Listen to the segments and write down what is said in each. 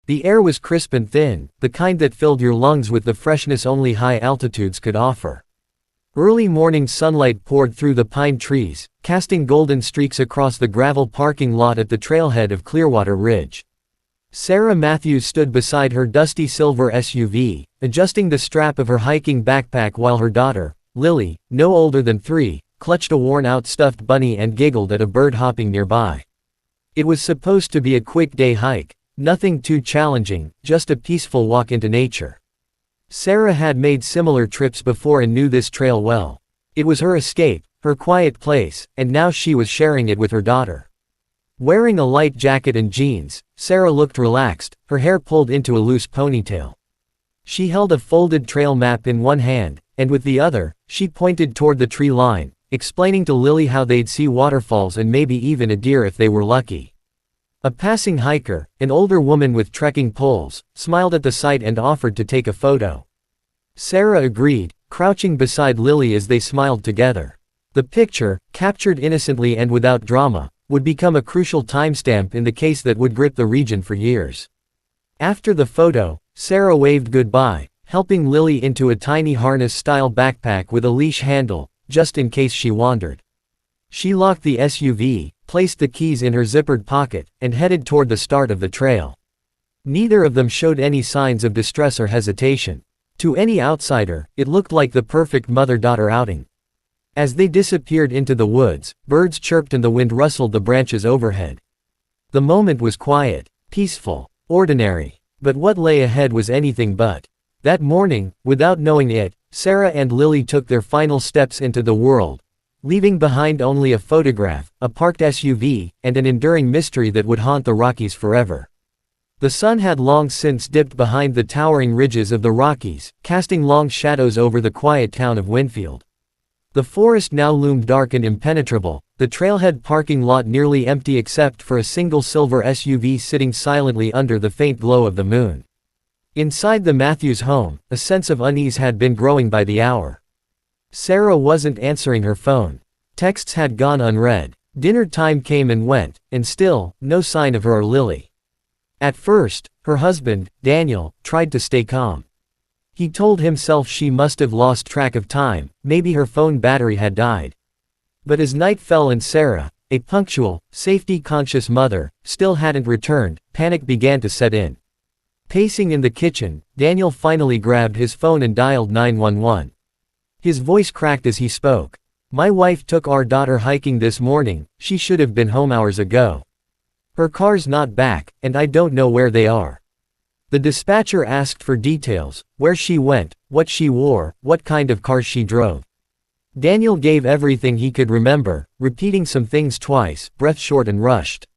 The air was crisp and thin, the kind that filled your lungs with the freshness only high altitudes could offer. Early morning sunlight poured through the pine trees, casting golden streaks across the gravel parking lot at the trailhead of Clearwater Ridge. Sarah Matthews stood beside her dusty silver SUV, adjusting the strap of her hiking backpack while her daughter, Lily, no older than 3, clutched a worn-out stuffed bunny and giggled at a bird hopping nearby. It was supposed to be a quick day hike, nothing too challenging, just a peaceful walk into nature. Sarah had made similar trips before and knew this trail well. It was her escape, her quiet place, and now she was sharing it with her daughter. Wearing a light jacket and jeans, Sarah looked relaxed, her hair pulled into a loose ponytail. She held a folded trail map in one hand, and with the other, she pointed toward the tree line, explaining to Lily how they'd see waterfalls and maybe even a deer if they were lucky. A passing hiker, an older woman with trekking poles, smiled at the sight and offered to take a photo. Sarah agreed, crouching beside Lily as they smiled together. The picture, captured innocently and without drama, would become a crucial timestamp in the case that would grip the region for years. After the photo, Sarah waved goodbye, helping Lily into a tiny harness-style backpack with a leash handle, just in case she wandered. She locked the SUV, placed the keys in her zippered pocket, and headed toward the start of the trail. Neither of them showed any signs of distress or hesitation. To any outsider, it looked like the perfect mother-daughter outing. As they disappeared into the woods, birds chirped and the wind rustled the branches overhead. The moment was quiet, peaceful, ordinary. But what lay ahead was anything but. That morning, without knowing it, Sarah and Lily took their final steps into the world, leaving behind only a photograph, a parked SUV, and an enduring mystery that would haunt the Rockies forever. The sun had long since dipped behind the towering ridges of the Rockies, casting long shadows over the quiet town of Winfield. The forest now loomed dark and impenetrable, the trailhead parking lot nearly empty except for a single silver SUV sitting silently under the faint glow of the moon. Inside the Matthews home, a sense of unease had been growing by the hour. Sarah wasn't answering her phone. Texts had gone unread. Dinner time came and went, and still, no sign of her or Lily. At first, her husband, Daniel, tried to stay calm. He told himself she must have lost track of time, maybe her phone battery had died. But as night fell and Sarah, a punctual, safety-conscious mother, still hadn't returned, panic began to set in. Pacing in the kitchen, Daniel finally grabbed his phone and dialed 911. His voice cracked as he spoke. "My wife took our daughter hiking this morning, she should have been home hours ago. Her car's not back, and I don't know where they are." The dispatcher asked for details, where she went, what she wore, what kind of car she drove. Daniel gave everything he could remember, repeating some things twice, breath short and rushed.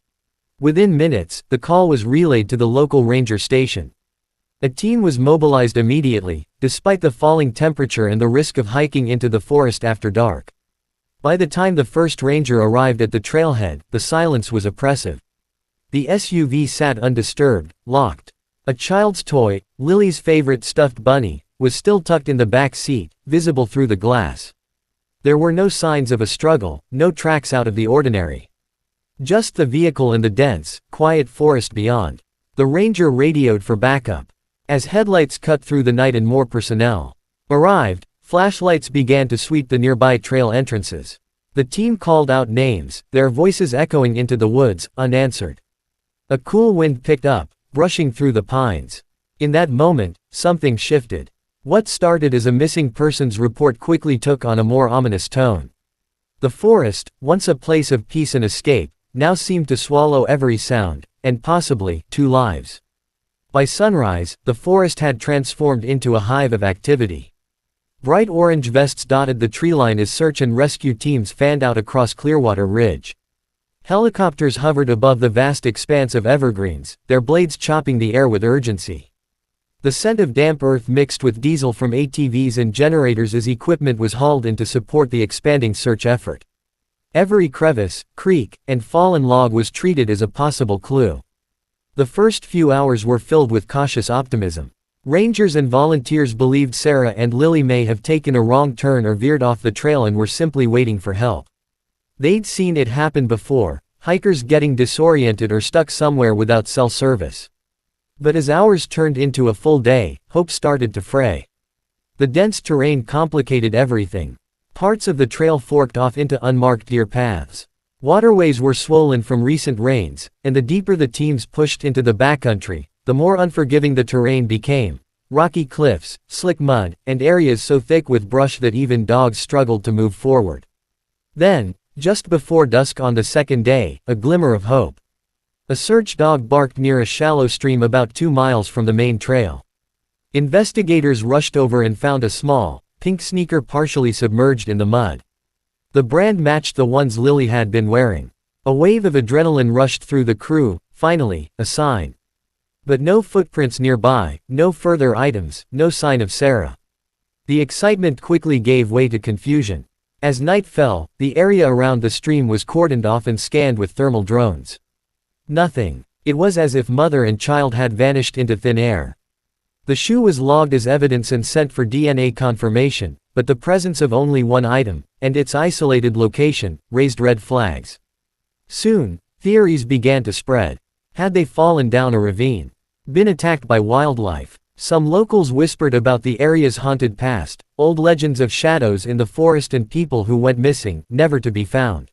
Within minutes, the call was relayed to the local ranger station. A team was mobilized immediately, despite the falling temperature and the risk of hiking into the forest after dark. By the time the first ranger arrived at the trailhead, the silence was oppressive. The SUV sat undisturbed, locked. A child's toy, Lily's favorite stuffed bunny, was still tucked in the back seat, visible through the glass. There were no signs of a struggle, no tracks out of the ordinary. Just the vehicle and the dense, quiet forest beyond. The ranger radioed for backup. As headlights cut through the night and more personnel arrived, flashlights began to sweep the nearby trail entrances. The team called out names, their voices echoing into the woods, unanswered. A cool wind picked up, brushing through the pines. In that moment, something shifted. What started as a missing persons report quickly took on a more ominous tone. The forest, once a place of peace and escape, now seemed to swallow every sound, and possibly, 2 lives. By sunrise, the forest had transformed into a hive of activity. Bright orange vests dotted the treeline as search and rescue teams fanned out across Clearwater Ridge. Helicopters hovered above the vast expanse of evergreens, their blades chopping the air with urgency. The scent of damp earth mixed with diesel from ATVs and generators as equipment was hauled in to support the expanding search effort. Every crevice, creek, and fallen log was treated as a possible clue. The first few hours were filled with cautious optimism. Rangers and volunteers believed Sarah and Lily may have taken a wrong turn or veered off the trail and were simply waiting for help. They'd seen it happen before, hikers getting disoriented or stuck somewhere without cell service. But as hours turned into a full day, hope started to fray. The dense terrain complicated everything. Parts of the trail forked off into unmarked deer paths. Waterways were swollen from recent rains, and the deeper the teams pushed into the backcountry, the more unforgiving the terrain became. Rocky cliffs, slick mud, and areas so thick with brush that even dogs struggled to move forward. Then, just before dusk on the second day, a glimmer of hope. A search dog barked near a shallow stream about 2 miles from the main trail. Investigators rushed over and found a small, pink sneaker partially submerged in the mud. The brand matched the ones Lily had been wearing. A wave of adrenaline rushed through the crew. Finally, a sign. But no footprints nearby, no further items, no sign of Sarah. The excitement quickly gave way to confusion. As night fell, the area around the stream was cordoned off and scanned with thermal drones. Nothing. It was as if mother and child had vanished into thin air. The shoe was logged as evidence and sent for DNA confirmation, but the presence of only one item, and its isolated location, raised red flags. Soon, theories began to spread. Had they fallen down a ravine? Been attacked by wildlife? Some locals whispered about the area's haunted past, old legends of shadows in the forest and people who went missing, never to be found.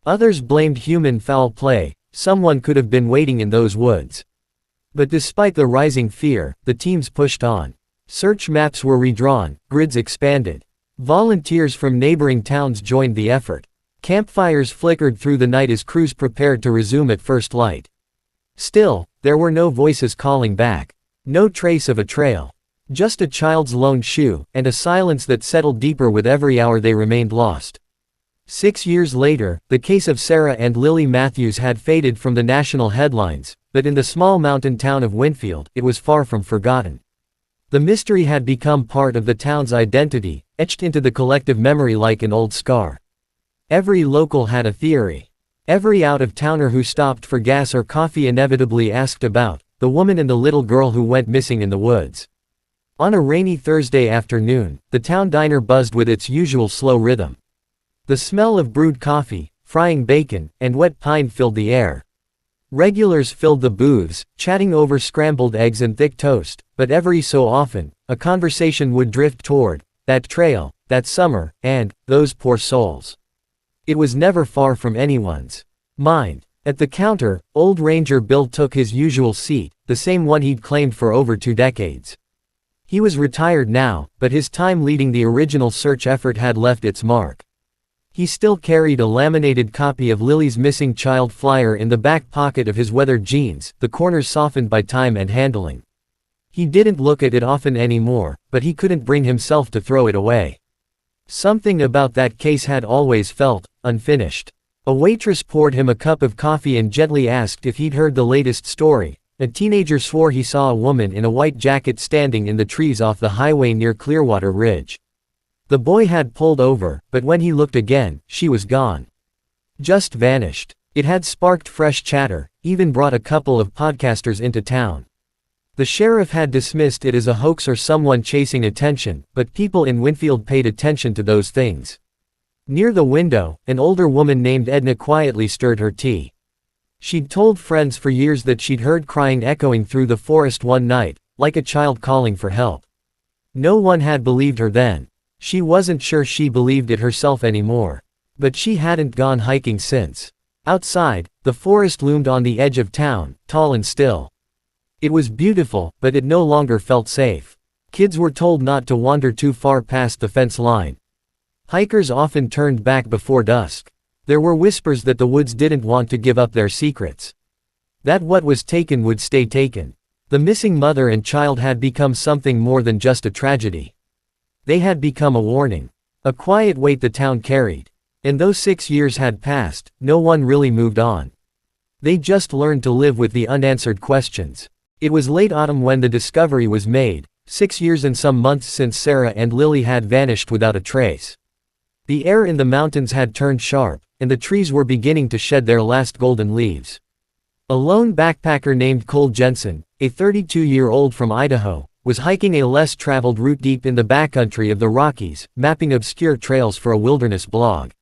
Others blamed human foul play. Someone could have been waiting in those woods. But despite the rising fear, the teams pushed on. Search maps were redrawn, grids expanded. Volunteers from neighboring towns joined the effort. Campfires flickered through the night as crews prepared to resume at first light. Still, there were no voices calling back. No trace of a trail. Just a child's lone shoe, and a silence that settled deeper with every hour they remained lost. 6 years later, the case of Sarah and Lily Matthews had faded from the national headlines, but in the small mountain town of Winfield, it was far from forgotten. The mystery had become part of the town's identity, etched into the collective memory like an old scar. Every local had a theory. Every out-of-towner who stopped for gas or coffee inevitably asked about the woman and the little girl who went missing in the woods. On a rainy Thursday afternoon, the town diner buzzed with its usual slow rhythm. The smell of brewed coffee, frying bacon, and wet pine filled the air. Regulars filled the booths, chatting over scrambled eggs and thick toast, but every so often, a conversation would drift toward that trail, that summer, and those poor souls. It was never far from anyone's mind. At the counter, old Ranger Bill took his usual seat, the same one he'd claimed for over 2 decades. He was retired now, but his time leading the original search effort had left its mark. He still carried a laminated copy of Lily's missing child flyer in the back pocket of his weathered jeans, the corners softened by time and handling. He didn't look at it often anymore, but he couldn't bring himself to throw it away. Something about that case had always felt unfinished. A waitress poured him a cup of coffee and gently asked if he'd heard the latest story. A teenager swore he saw a woman in a white jacket standing in the trees off the highway near Clearwater Ridge. The boy had pulled over, but when he looked again, she was gone. Just vanished. It had sparked fresh chatter, even brought a couple of podcasters into town. The sheriff had dismissed it as a hoax or someone chasing attention, but people in Winfield paid attention to those things. Near the window, an older woman named Edna quietly stirred her tea. She'd told friends for years that she'd heard crying echoing through the forest one night, like a child calling for help. No one had believed her then. She wasn't sure she believed it herself anymore. But she hadn't gone hiking since. Outside, the forest loomed on the edge of town, tall and still. It was beautiful, but it no longer felt safe. Kids were told not to wander too far past the fence line. Hikers often turned back before dusk. There were whispers that the woods didn't want to give up their secrets. That what was taken would stay taken. The missing mother and child had become something more than just a tragedy. They had become a warning. A quiet weight the town carried. And though 6 years had passed, no one really moved on. They just learned to live with the unanswered questions. It was late autumn when the discovery was made, 6 years and some months since Sarah and Lily had vanished without a trace. The air in the mountains had turned sharp, and the trees were beginning to shed their last golden leaves. A lone backpacker named Cole Jensen, a 32-year-old from Idaho, was hiking a less traveled route deep in the backcountry of the Rockies, mapping obscure trails for a wilderness blog.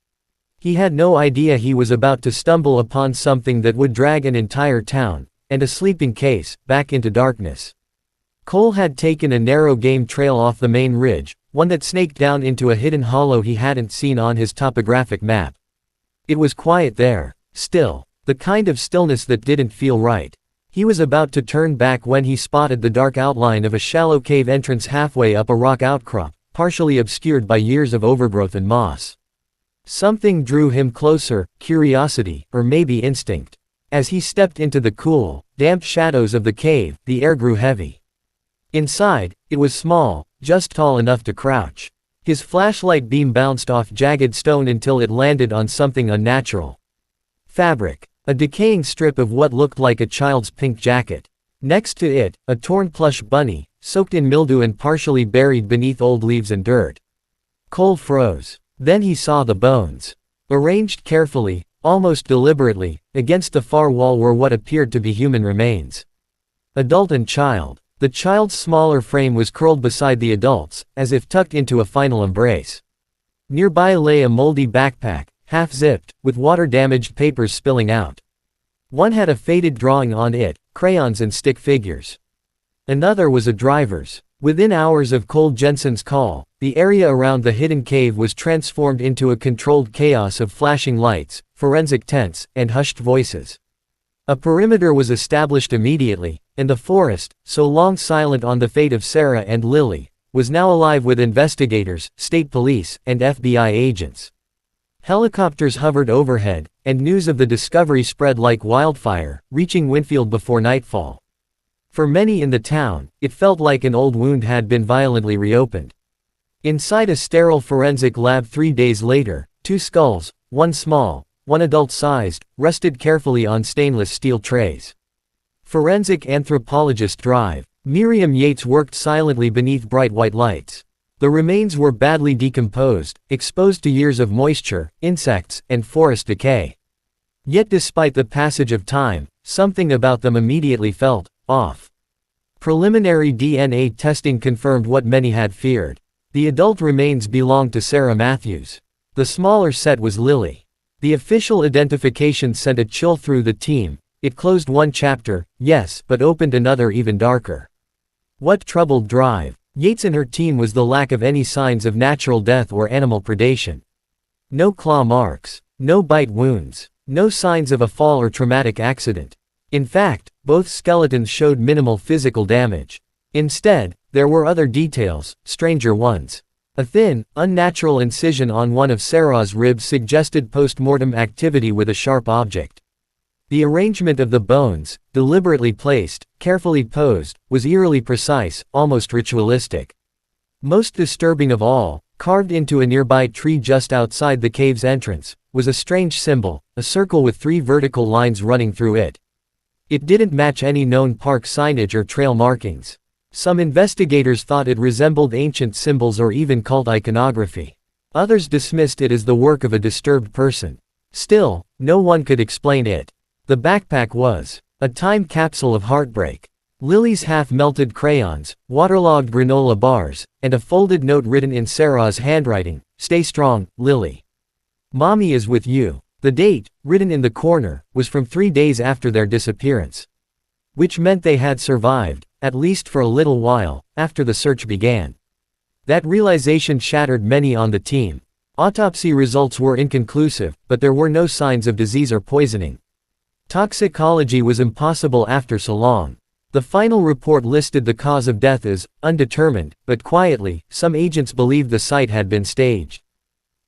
He had no idea he was about to stumble upon something that would drag an entire town, and a sleeping case, back into darkness. Cole had taken a narrow game trail off the main ridge, one that snaked down into a hidden hollow he hadn't seen on his topographic map. It was quiet there, still, the kind of stillness that didn't feel right. He was about to turn back when he spotted the dark outline of a shallow cave entrance halfway up a rock outcrop, partially obscured by years of overgrowth and moss. Something drew him closer, curiosity, or maybe instinct. As he stepped into the cool, damp shadows of the cave, the air grew heavy. Inside, it was small, just tall enough to crouch. His flashlight beam bounced off jagged stone until it landed on something unnatural. Fabric. A decaying strip of what looked like a child's pink jacket. Next to it, a torn plush bunny, soaked in mildew and partially buried beneath old leaves and dirt. Cole froze. Then he saw the bones. Arranged carefully, almost deliberately, against the far wall were what appeared to be human remains. Adult and child. The child's smaller frame was curled beside the adult's, as if tucked into a final embrace. Nearby lay a moldy backpack, half-zipped, with water-damaged papers spilling out. One had a faded drawing on it, crayons and stick figures. Another was a driver's. Within hours of Cole Jensen's call, the area around the hidden cave was transformed into a controlled chaos of flashing lights, forensic tents, and hushed voices. A perimeter was established immediately, and the forest, so long silent on the fate of Sarah and Lily, was now alive with investigators, state police, and FBI agents. Helicopters hovered overhead, and news of the discovery spread like wildfire, reaching Winfield before nightfall. For many in the town, it felt like an old wound had been violently reopened. Inside a sterile forensic lab 3 days later, 2 skulls, one small, one adult-sized, rested carefully on stainless steel trays. Forensic anthropologist Drive. Miriam Yates worked silently beneath bright white lights. The remains were badly decomposed, exposed to years of moisture, insects, and forest decay. Yet despite the passage of time, something about them immediately felt off. Preliminary DNA testing confirmed what many had feared. The adult remains belonged to Sarah Matthews. The smaller set was Lily. The official identification sent a chill through the team. It closed one chapter, yes, but opened another even darker. What troubled Drive, Yates and her team was the lack of any signs of natural death or animal predation. No claw marks, no bite wounds, no signs of a fall or traumatic accident. In fact, both skeletons showed minimal physical damage. Instead, there were other details, stranger ones. A thin, unnatural incision on one of Sarah's ribs suggested post-mortem activity with a sharp object. The arrangement of the bones, deliberately placed, carefully posed, was eerily precise, almost ritualistic. Most disturbing of all, carved into a nearby tree just outside the cave's entrance, was a strange symbol, a circle with 3 vertical lines running through it. It didn't match any known park signage or trail markings. Some investigators thought it resembled ancient symbols or even cult iconography. Others dismissed it as the work of a disturbed person. Still, no one could explain it. The backpack was a time capsule of heartbreak. Lily's half-melted crayons, waterlogged granola bars, and a folded note written in Sarah's handwriting, "Stay strong, Lily. Mommy is with you." The date, written in the corner, was from 3 days after their disappearance. Which meant they had survived, at least for a little while, after the search began. That realization shattered many on the team. Autopsy results were inconclusive, but there were no signs of disease or poisoning. Toxicology was impossible after so long. The final report listed the cause of death as undetermined, but quietly, some agents believed the site had been staged.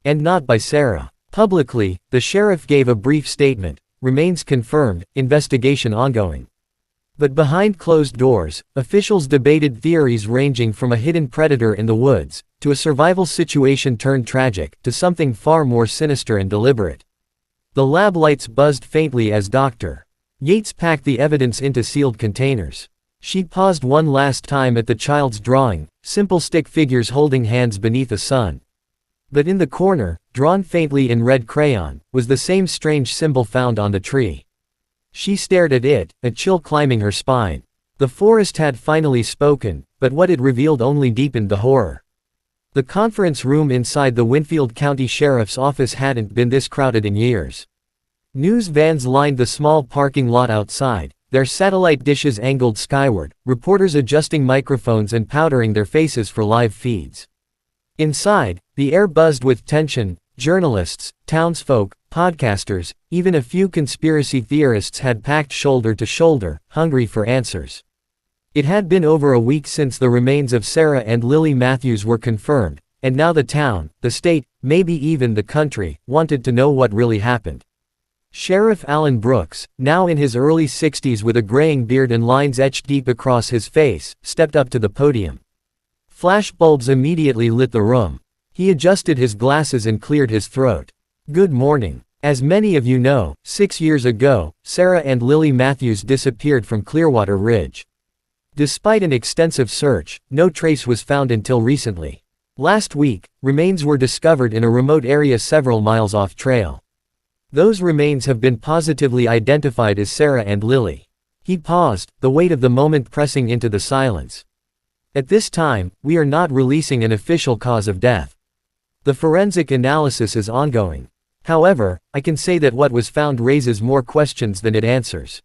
And not by Sarah. Publicly, the sheriff gave a brief statement, "Remains confirmed, investigation ongoing." But behind closed doors, officials debated theories ranging from a hidden predator in the woods, to a survival situation turned tragic, to something far more sinister and deliberate. The lab lights buzzed faintly as Dr. Yates packed the evidence into sealed containers. She paused one last time at the child's drawing, simple stick figures holding hands beneath a sun. But in the corner, drawn faintly in red crayon, was the same strange symbol found on the tree. She stared at it, a chill climbing her spine. The forest had finally spoken, but what it revealed only deepened the horror. The conference room inside the Winfield County Sheriff's office hadn't been this crowded in years. News vans lined the small parking lot outside, their satellite dishes angled skyward, reporters adjusting microphones and powdering their faces for live feeds. Inside, the air buzzed with tension. Journalists, townsfolk, podcasters, even a few conspiracy theorists had packed shoulder to shoulder, hungry for answers. It had been over a week since the remains of Sarah and Lily Matthews were confirmed, and now the town, the state, maybe even the country, wanted to know what really happened. Sheriff Alan Brooks, now in his early 60s with a graying beard and lines etched deep across his face, stepped up to the podium. Flashbulbs immediately lit the room. He adjusted his glasses and cleared his throat. Good morning. As many of you know, 6 years ago, Sarah and Lily Matthews disappeared from Clearwater Ridge. Despite an extensive search, no trace was found until recently. Last week, remains were discovered in a remote area several miles off trail. Those remains have been positively identified as Sarah and Lily. He paused, the weight of the moment pressing into the silence. At this time, we are not releasing an official cause of death. The forensic analysis is ongoing. However, I can say that what was found raises more questions than it answers.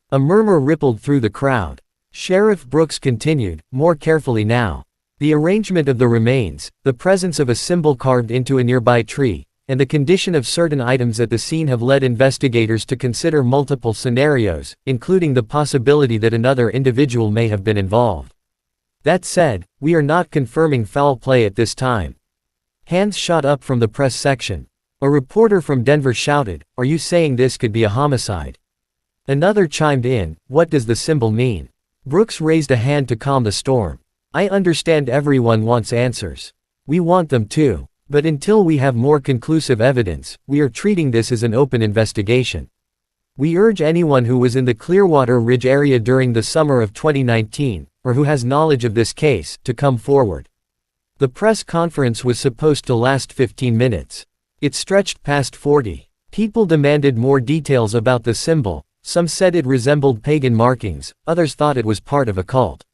A murmur rippled through the crowd. Sheriff Brooks continued, more carefully now. The arrangement of the remains, the presence of a symbol carved into a nearby tree, and the condition of certain items at the scene have led investigators to consider multiple scenarios, including the possibility that another individual may have been involved. That said, we are not confirming foul play at this time. Hands shot up from the press section. A reporter from Denver shouted, "Are you saying this could be a homicide?" Another chimed in, "What does the symbol mean?" Brooks raised a hand to calm the storm. "I understand everyone wants answers. We want them too. But until we have more conclusive evidence, we are treating this as an open investigation. We urge anyone who was in the Clearwater Ridge area during the summer of 2019, or who has knowledge of this case, to come forward." The press conference was supposed to last 15 minutes. It stretched past 40. People demanded more details about the symbol. Some said it resembled pagan markings, others thought it was part of a cult.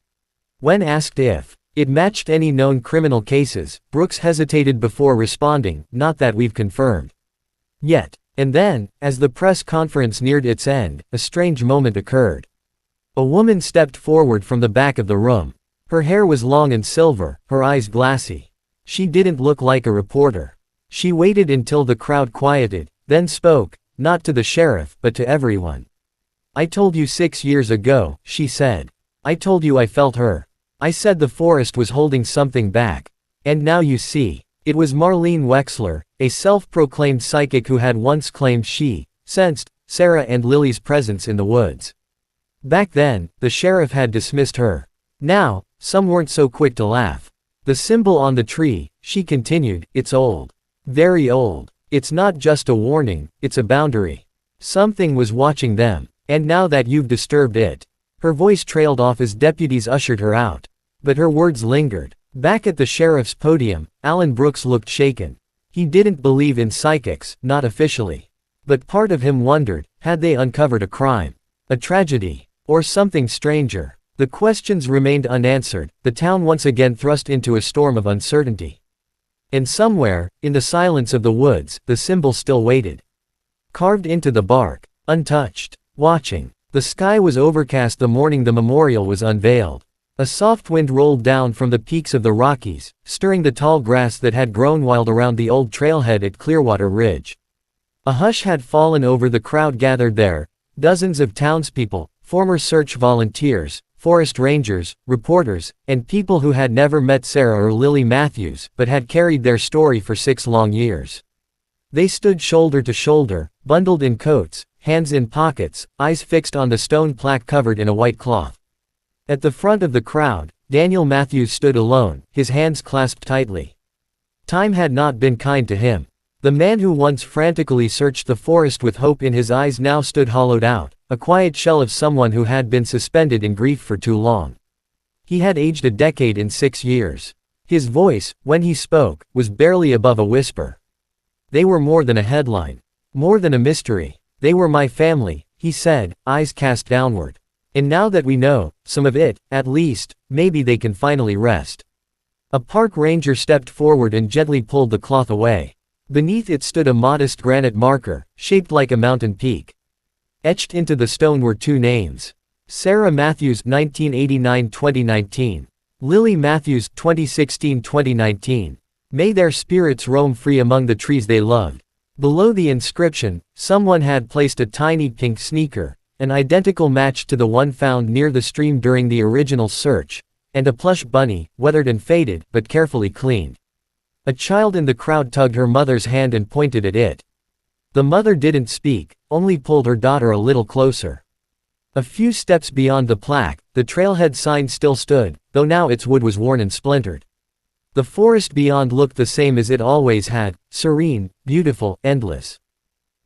When asked if it matched any known criminal cases, Brooks hesitated before responding, "Not that we've confirmed yet." And then, as the press conference neared its end, a strange moment occurred. A woman stepped forward from the back of the room. Her hair was long and silver, her eyes glassy. She didn't look like a reporter. She waited until the crowd quieted, then spoke, not to the sheriff, but to everyone. "I told you 6 years ago," she said. "I told you I felt her. I said the forest was holding something back. And now you see." It was Marlene Wexler, a self-proclaimed psychic who had once claimed she sensed Sarah and Lily's presence in the woods. Back then, the sheriff had dismissed her. Now, some weren't so quick to laugh. "The symbol on the tree," she continued, "it's old. Very old. It's not just a warning, it's a boundary. Something was watching them. And now that you've disturbed it." Her voice trailed off as deputies ushered her out. But her words lingered. Back at the sheriff's podium, Alan Brooks looked shaken. He didn't believe in psychics, not officially. But part of him wondered, had they uncovered a crime? A tragedy? Or something stranger? The questions remained unanswered, the town once again thrust into a storm of uncertainty. And somewhere, in the silence of the woods, the symbol still waited. Carved into the bark, untouched, watching. The sky was overcast the morning the memorial was unveiled. A soft wind rolled down from the peaks of the Rockies, stirring the tall grass that had grown wild around the old trailhead at Clearwater Ridge. A hush had fallen over the crowd gathered there, dozens of townspeople, former search volunteers, forest rangers, reporters, and people who had never met Sarah or Lily Matthews, but had carried their story for 6 long years. They stood shoulder to shoulder, bundled in coats, hands in pockets, eyes fixed on the stone plaque covered in a white cloth. At the front of the crowd, Daniel Matthews stood alone, his hands clasped tightly. Time had not been kind to him. The man who once frantically searched the forest with hope in his eyes now stood hollowed out, a quiet shell of someone who had been suspended in grief for too long. He had aged a decade in 6 years. His voice, when he spoke, was barely above a whisper. "They were more than a headline. More than a mystery. They were my family," he said, eyes cast downward. "And now that we know some of it, at least, maybe they can finally rest." A park ranger stepped forward and gently pulled the cloth away. Beneath it stood a modest granite marker, shaped like a mountain peak. Etched into the stone were two names. Sarah Matthews 1989-2019. Lily Matthews 2016-2019. May their spirits roam free among the trees they loved. Below the inscription, someone had placed a tiny pink sneaker, an identical match to the one found near the stream during the original search, and a plush bunny, weathered and faded, but carefully cleaned. A child in the crowd tugged her mother's hand and pointed at it. The mother didn't speak, only pulled her daughter a little closer. A few steps beyond the plaque, the trailhead sign still stood, though now its wood was worn and splintered. The forest beyond looked the same as it always had, serene, beautiful, endless.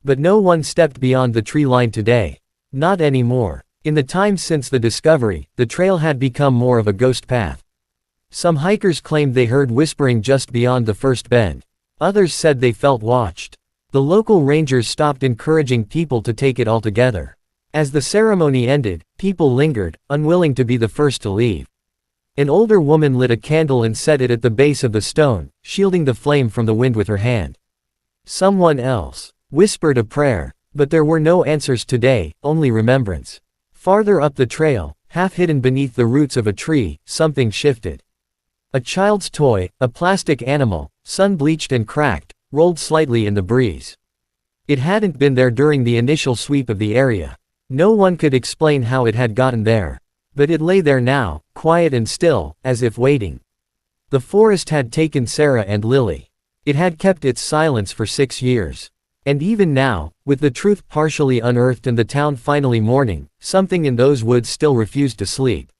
But no one stepped beyond the tree line today. Not anymore. In the time since the discovery, the trail had become more of a ghost path. Some hikers claimed they heard whispering just beyond the first bend. Others said they felt watched. The local rangers stopped encouraging people to take it altogether. As the ceremony ended, people lingered, unwilling to be the first to leave. An older woman lit a candle and set it at the base of the stone, shielding the flame from the wind with her hand. Someone else whispered a prayer, but there were no answers today, only remembrance. Farther up the trail, half hidden beneath the roots of a tree, something shifted. A child's toy, a plastic animal, sun-bleached and cracked, rolled slightly in the breeze. It hadn't been there during the initial sweep of the area. No one could explain how it had gotten there. But it lay there now, quiet and still, as if waiting. The forest had taken Sarah and Lily. It had kept its silence for 6 years. And even now, with the truth partially unearthed and the town finally mourning, something in those woods still refused to sleep.